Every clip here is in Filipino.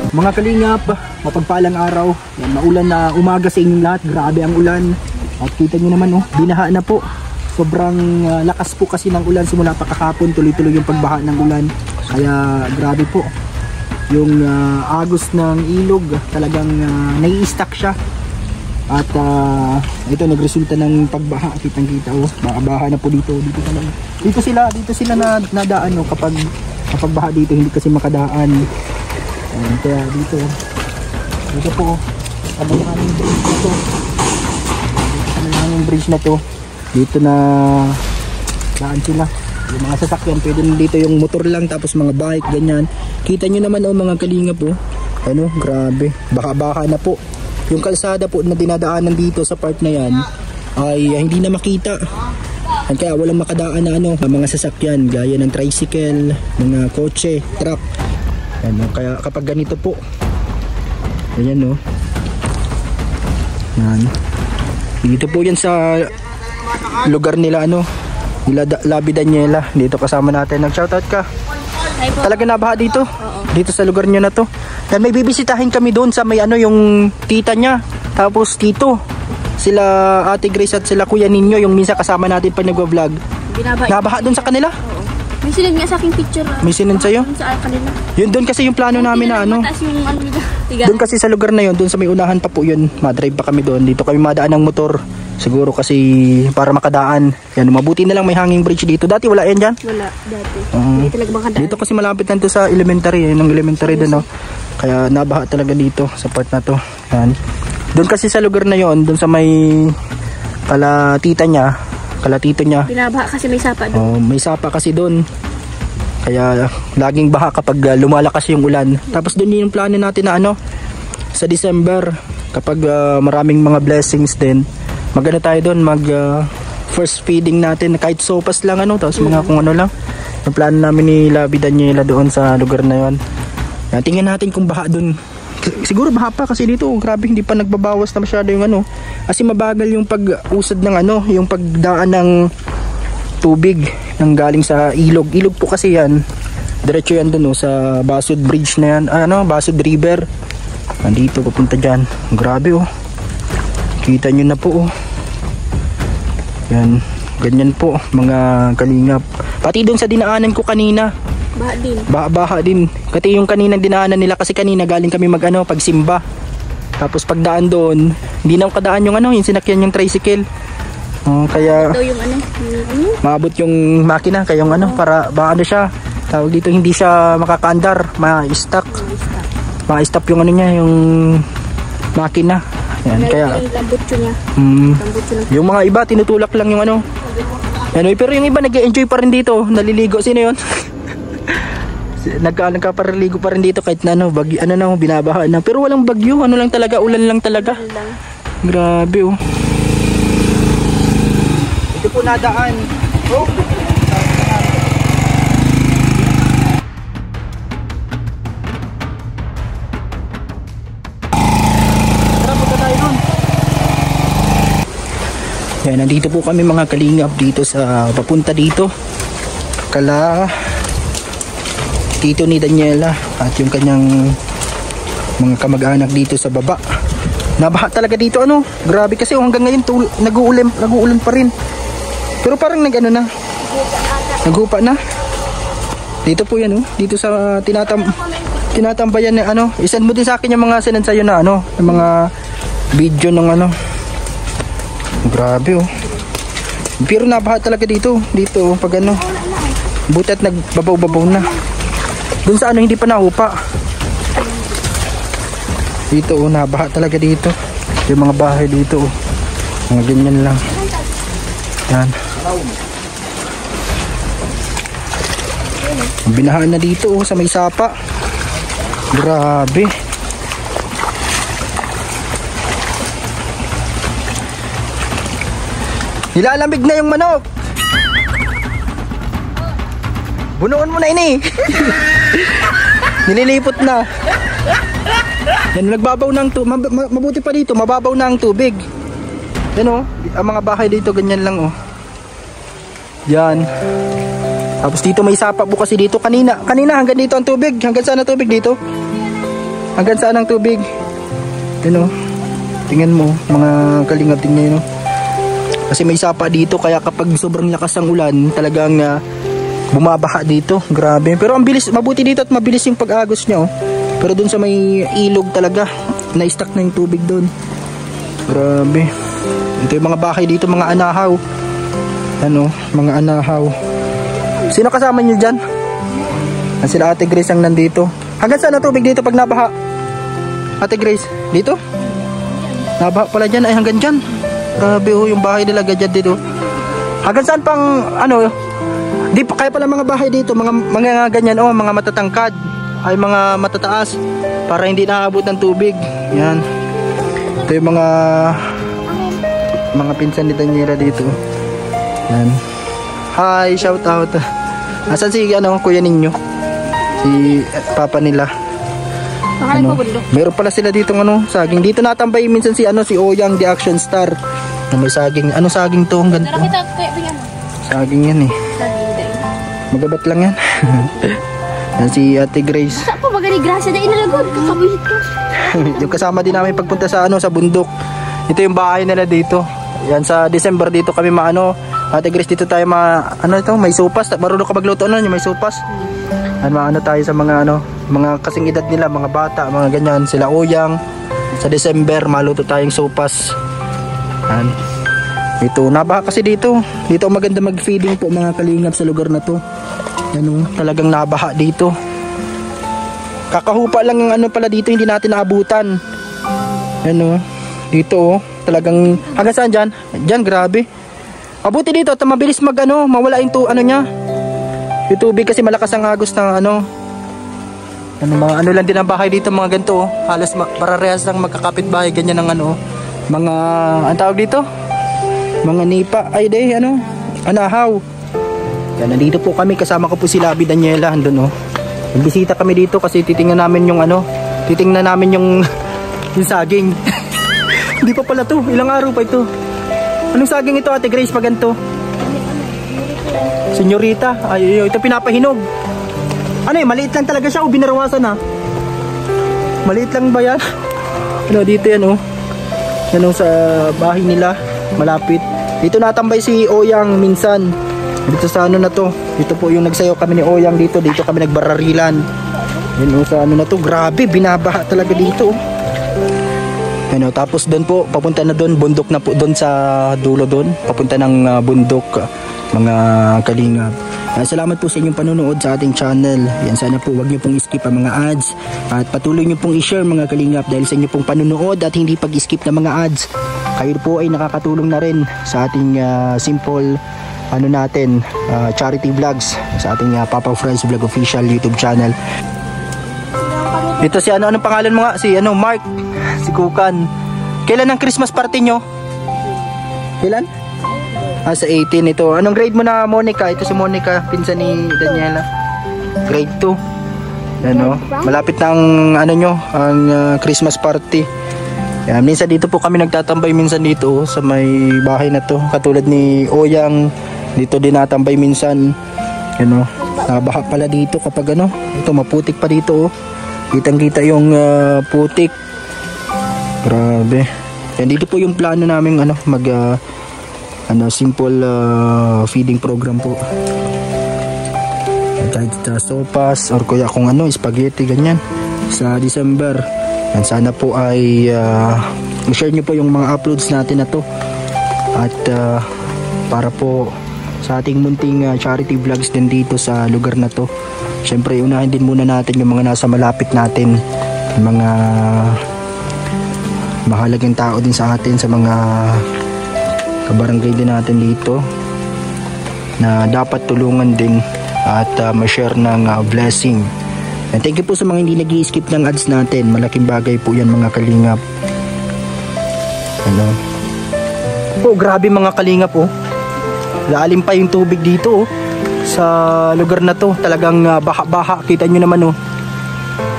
Mga kalingap, mapagpalang araw. Yan, maulan na umaga sa inyong lahat. Grabe ang ulan. At kita nyo naman, oh, binaha na po. Sobrang lakas po kasi ng ulan simula pa kahapon. Tuloy-tuloy yung pagbaha ng ulan. Kaya grabe po. Yung agos ng ilog, talagang nai-stack siya. At ito nagresulta ng pagbaha. Kitang-kita, oh. Baha na po dito. Dito sila nadaan, oh, kapag baha dito, hindi kasi makadaan. Kaya dito po abang aming bridge na to. Bridge na to, dito na daan sila yung mga sasakyan. Pwede na dito yung motor lang, tapos mga bike, ganyan. Kita nyo naman, oh, mga kalingap po, ano, grabe, baka na po yung kalsada po na dinadaanan dito sa part na yan ay hindi na makita. Kaya walang makadaan na mga sasakyan gaya ng tricycle, mga kotse, truck. Ano, kaya kapag ganito po, ayan, no, yan. Dito po yan sa lugar nila, nila Labi Daniela. Dito kasama natin. Nag-shoutout ka. Talaga nabaha dito? Oo. Dito sa lugar nyo na to. Yan, may bibisitahin kami doon sa may yung tita niya. Tapos tito, sila Ate Grace at sila Kuya Ninyo, yung minsan kasama natin pag nagwa-vlog. Nabaha doon sa kanila? Oo. May sinend nga sa aking picture. May sinend sa'yo? Sa kanila. Yun, doon kasi yung plano namin na doon kasi sa lugar na yun, doon sa may unahan pa po yun. Madrive pa kami doon. Dito kami madaan ng motor. Siguro kasi para makadaan. Yan, mabuti na lang may hanging bridge dito. Dati wala yan dyan? Wala, dati. Hindi talaga makadaan. Dito kasi malapit na to sa elementary. Yung elementary doon, no? Kaya nabaha talaga dito sa part na to. Yan. Doon kasi sa lugar na yun, doon sa may kalatito niya. Binabaha kasi may sapa doon. May sapa kasi doon. Kaya laging baha kapag lumalakas yung ulan. Tapos doon yung plano natin na sa December, kapag maraming mga blessings din, magano tayo doon, first feeding natin kahit sopas lang, tapos mga kung ano lang. Yung plano namin ni Labi Daniela doon sa lugar na yon. Tingnan natin kung baha doon. Siguro baha pa kasi dito, grabe, hindi pa nagbabawas na masyado yung kasi mabagal yung pag-usad ng yung pagdaan ng tubig nang galing sa ilog. Ilog po kasi yan. Diretso yan doon, sa Basud Bridge na yan. Basud River. Nandito papunta dyan. Grabe, oh. Kita nyo na po, oh. Yan. Ganyan po, mga kalingap. Pati doon sa dinaanan ko kanina. Baha din. Baha din. Kasi yung kaninang dinaanan nila, kasi kanina galing kami pagsimba. Tapos pagdaan doon, hindi na kadaan yung yung sinakyan yung tricycle. Kaya maabot yung makina, kaya yung para siya, tawag dito, hindi siya makakaandar, ma-stop yung niya, yung makina. Yan, kaya yung mga iba tinutulak lang yung pero yung iba nag-enjoy pa rin dito, naliligo. Sino yun? Nagkaparaligo pa rin dito kahit na bagyo, binabaha na, pero walang bagyo, lang talaga, ulan lang talaga. Grabe, oh. Ito po nadaan. Oh. Yan, nandito po kami mga kalingap dito sa papunta dito kala tito ni Daniela at yung kanyang mga kamag-anak dito sa baba. Nabaha talaga dito, grabe kasi hanggang ngayon nag-uulan pa rin. Pero parang naghupa na. Dito po yan, dito sa tinatambayan na isend mo din sa akin yung mga sinend sa'yo na yung mga video ng grabe, oh. Pero nabaha talaga dito pag buti at nagbabaw-babaw na. Doon sa hindi pa nahupa. Dito, nabaha talaga dito. Yung mga bahay dito, mga ganyan lang. Yan. Binahaan na dito, sa may sapa. Grabe. Nilalamig na yung manok. Bunuan mo na ini. Nililipot na. Yan, nagbabaw ng mabuti pa dito, mababaw na ang tubig. Yan, ang mga bahay dito ganyan lang, Yan. Tapos dito may sapa po kasi dito kanina hanggang dito ang tubig. Hanggang saan ang tubig dito? Hanggang saan ang tubig? Yun o. Tingnan mo, mga kalingap, tingnan yun o. Kasi may sapa dito, kaya kapag sobrang lakas ang ulan, talagang bumabaha dito. Grabe. Pero ang bilis, mabuti dito at mabilis yung pag-agos niya oh. Pero dun sa may ilog talaga, na-stuck na yung tubig dun. Grabe. Ito yung mga bahay dito, mga anahaw. Ano, mga anahaw. Sino kasama niyo dyan? Sila Ate Grace ang nandito. Hanggang saan ang tubig dito pag nabaha? Ate Grace, dito? Nabaha pala dyan, ay hanggang dyan. Grabe oh, yung bahay nila ganyan dito. Hanggang saan pang, ano, di pa kaya pala mga bahay dito, mga ganyan oh, mga matatangkad, ay mga matataas, para hindi naaabot ng tubig. Yan. Ito yung mga pinsan ni Daniela dito. Yan. Hi, shout out. Asan si ano, kuya ninyo? Si papa nila. Ano? Meron pala sila dito ano, saging. Dito natambay minsan si ano, si Oyang the Action Star. Na may saging. Ano saging to? Ang ganito. Saging yan eh. Magabat lang yan. Yan si Ate Grace. Sa po magani grasya na inalagod kakabuhit ko. Yung kasama din namin pagpunta sa ano, sa bundok. Ito yung bahay nila dito. Yan sa December dito kami maano. Ate Grace, dito tayo ano ito, may sopas. Marunong ka magluto ano, yung may sopas. Ano tayo sa mga ano, mga kasing edad nila, mga bata, mga ganyan. Sila Oyang. Sa December maluto tayong sopas. Yan. Ito, nabaha kasi dito. Dito maganda mag-feeding po mga kalingap sa lugar na to. Ano, talagang nabaha dito. Kakahupa lang ang ano pala dito, hindi natin naabutan. Ano, dito oh, talagang hanggang saan dyan? Dyan, grabe. Abuti dito at mabilis mag ano, mawala yung ano niya. Yung tubig kasi malakas ang agos ng ano. Mga ano lang din ang bahay dito, mga ganito oh. Halos pararehas lang magkakapit bahay, ganyan ang ano. Mga, ang tawag dito? Mga nipa, ay day, ano? Anahaw. Yan, nandito po kami, kasama ko po si Labi Daniela, andun oh. Nagbisita kami dito kasi titingnan namin yung ano, titingnan namin yung saging. Hindi pa pala to, ilang araw pa ito. Anong saging ito Ate Grace pag ganito? Senyorita, ay ito pinapahinog. Ano eh, maliit lang talaga siya o binarawasan ha? Maliit lang ba yan? Ano, dito yan oh. Yan oh, sa bahay nila, malapit. Dito natambay si Oyang minsan. Dito sa ano na to, dito po yung nagsayaw kami ni Oyang dito. Dito kami nagbararilan. Yan oh, sa ano na to, grabe, binabaha talaga dito. Ano, tapos doon po, papunta na doon, bundok na po doon sa dulo doon. Papunta ng bundok, mga kalingap. Salamat po sa inyong panonood sa ating channel. Yan, sana po wag niyo pong skip ang mga ads. At patuloy niyo pong i-share mga kalingap dahil sa inyo pong panonood at hindi pag-skip ng mga ads. Kayo po ay nakakatulong na rin sa ating simple ano natin, charity vlogs sa ating Papa Friends Vlog Official YouTube channel. Dito si ano, anong pangalan mo nga? Si ano, Mark. Si Kukan. Kailan ang Christmas party nyo? Kailan? Sa 18 ito. Anong grade mo na Monica? Ito si Monica, pinsan ni Daniela. Grade 2. Ano, malapit na ang ano nyo, ang Christmas party. Yan, minsan dito po kami nagtatambay minsan dito sa may bahay na to. Katulad ni Oyang, dito din natambay minsan. Ano, nabaha pala dito kapag ano, ito maputik pa dito oh. Kitang-kita yung putik. Grabe. Yan, dito po yung plano namin ano, simple feeding program po. Kahit sa sopas or kaya kung ano, spaghetti ganyan sa December. Yan, sana po ay share nyo po yung mga uploads natin na to. At para po sa ating munting charity vlogs din dito sa lugar na to. Siyempre unahin din muna natin yung mga nasa malapit natin, yung mga mahalagang tao din sa atin, sa mga kabarangay din natin dito na dapat tulungan din at ma-share ng blessing. And thank you po sa mga hindi nag-i-skip ng ads natin. Malaking bagay po yan mga kalingap. Ano? Oh, grabe mga kalingap oh. Lalim pa yung tubig dito oh. Sa lugar na to, talagang baha-baha. Kita nyo naman oh.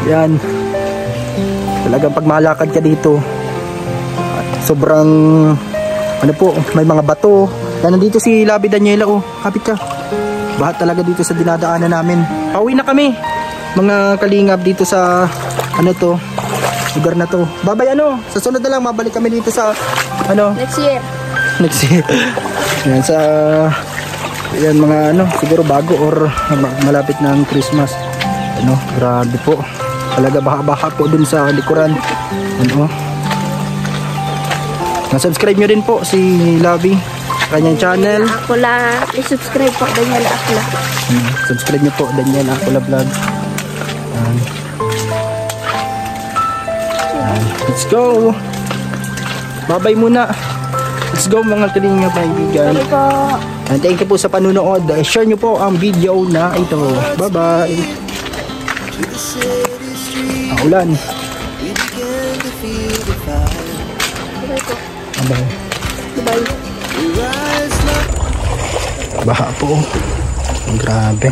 Yan. Talagang pag malakad ka dito, sobrang ano po, may mga bato. Yan, nandito si Labi Daniela oh. Kapit ka. Baha talaga dito sa dinadaanan namin. Pauwi na kami mga kalingap dito sa ano to, lugar na to. Babay ano, sa sunod na lang mabalik kami dito sa ano Next year. next year. Yan sa yan mga ano, siguro bago or malapit ng Christmas. Ano, grabe po. Talaga baha-baha po dun sa likuran. Ano? Na-subscribe nyo din po si Lavi, kanyang channel. Ako la, i-subscribe po Daniela Akla. Subscribe nyo po Daniela Akla Vlog. Let's go. Bye-bye muna. Let's go mga kalinga kaibigan. Sorry po. And thank you po sa panunood. Share nyo po ang video na ito. Bye-bye. Ulan. Bye. Bye. Baha po. Grabe.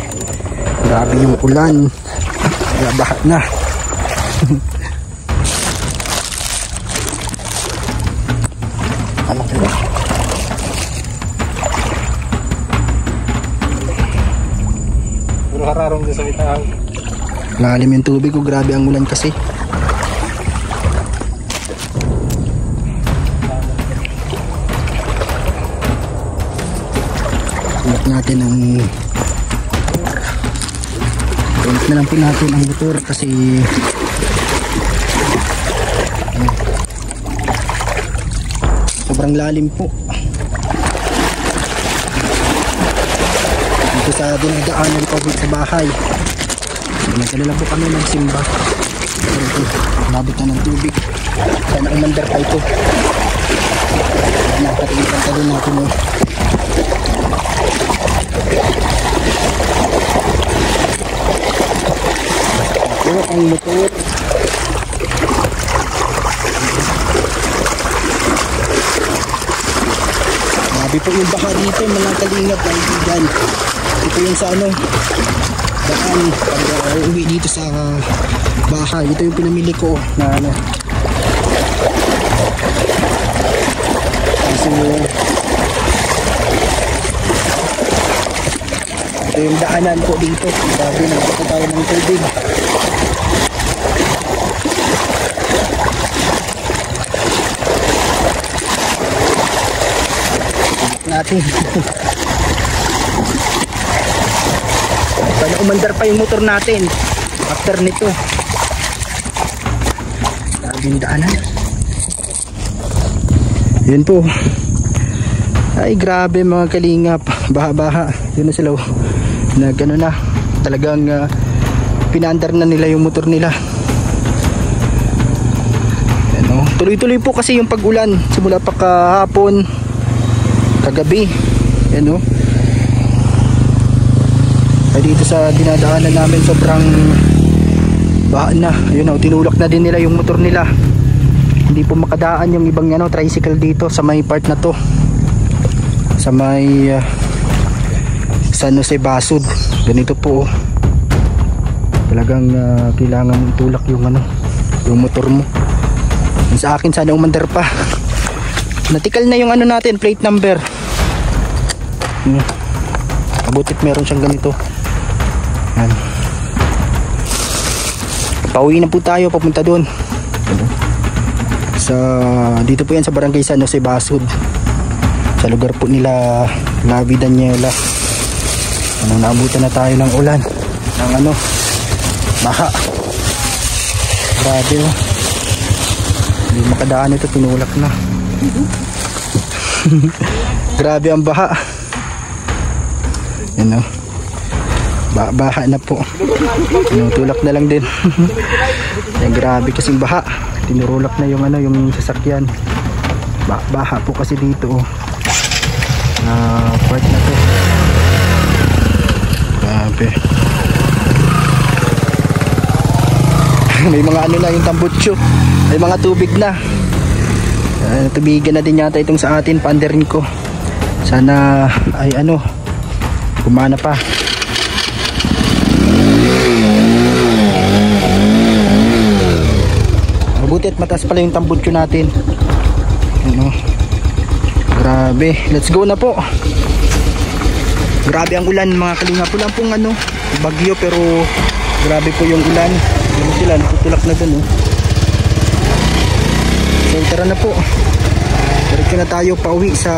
Grabe yung ulan. Kaya baha na. Ano ba? Puro hararong sa bitang. Lalim yung tubig ko. Grabe ang ulan kasi. Tulak natin ang tulak na lang po natin ang motor kasi sobrang lalim po. Dito sa dinadaanan ko sa bahay. Nagdala po kami ng simba. Nabot na ng tubig. Sana umandar pa ito. Nakatigitan ka rin natin eh. Ito ang motor. Grabe po yung baha dito mga kalingap kaibigan. Ito yung sa ano daan pag uwi dito sa bahay. Ito yung pinamili ko na ano kasi ito yung daanan po dito. Grabe nagpapot tayo ng tubig. Natin sana umandar pa yung motor natin after nito. Daming daanan. Yun po. Ay grabe mga kalingap. Baha-baha. Yun na sila. Nag ano na. Talagang pinandar na nila yung motor nila. Ano, tuloy-tuloy po kasi yung pag-ulan. Simula pa kahapon, kagabi. Ano. Dito sa dinadaanan namin sobrang baha na. Ayun oh, tinulak na din nila yung motor nila. Hindi po makadaan yung ibang ano, tricycle dito sa may part na to. Sa may San Jose Basud. Ganito po. Talagang kailangan mong tulak yung ano, yung motor mo. Yung sa akin sana umandar pa. Natikal na yung ano natin, plate number. Abutit meron siyang ganito. Yan. Pauwi na po tayo papunta doon. Sa dito po yan sa barangay San Jose Basud. Sa lugar po nila Lavi Daniela. Ano, naabutan na tayo ng ulan. Ng ano, baha. Grabe oh. Hindi makadaan ito, tinulak na. Grabe ang baha. Yan oh. Baha na po. Tinutulak na lang din. Yan, grabe kasing baha. Tinurulak na yung ano, yung sasakyan. Baha po kasi dito oh. Part na to. Grabe. May mga ano na yung tambutso. May mga tubig na. Tubigan na din yata itong sa atin, panderin ko. Sana ay ano, kumana pa. Mabuti at mataas pala yung tambutso natin. Ano? Grabe, let's go na po. Grabe ang ulan mga kalingap. Ulan pong ano, bagyo pero grabe po yung ulan. Ano sila, natutulak na dun oh. tara na po. Diretso na tayo pauwi sa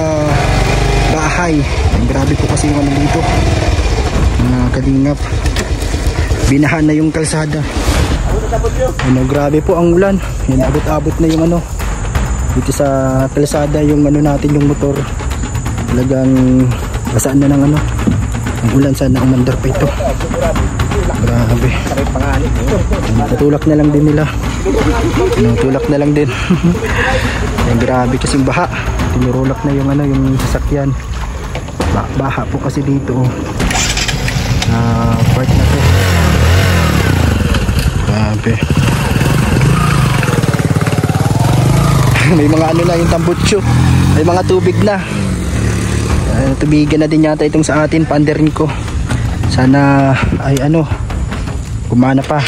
bahay. Ay, grabe po kasi yung ano dito, mga kalingap. Binahan na yung kalsada. Ano, grabe po ang ulan. Yan, abot-abot na yung ano dito sa kalsada, yung ano natin, yung motor. Talagang basaan na ng ano ang ulan. Sana umandar pa ito. Grabe. Patulak na lang din nila. Tulak na lang din. Yan, grabe kasing baha. Tinurulak na yung ano, yung sasakyan. Baha po kasi dito. Part na to. Grabe. May mga ano na yung tambutso. May mga tubig na. Tubigan na din yata itong sa atin, panderin ko. Sana ay ano, kumana pa.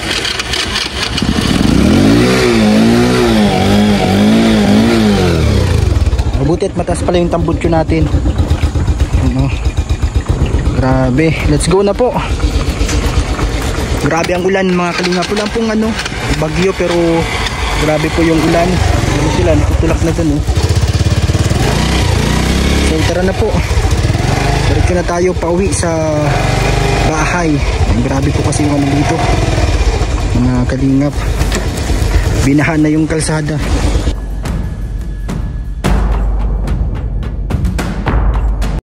Mabuti at mataas pala yung tambutso natin. Ano, grabe. Let's go na po. Grabe ang ulan mga kalingap. Ulan pong ano, bagyo, pero grabe po yung ulan. Ano sila, nakutulak na dun eh. So tara na po. Diretso na tayo pauwi sa bahay. Grabe po kasi yung ano dito, mga kalingap. Binahan na yung kalsada.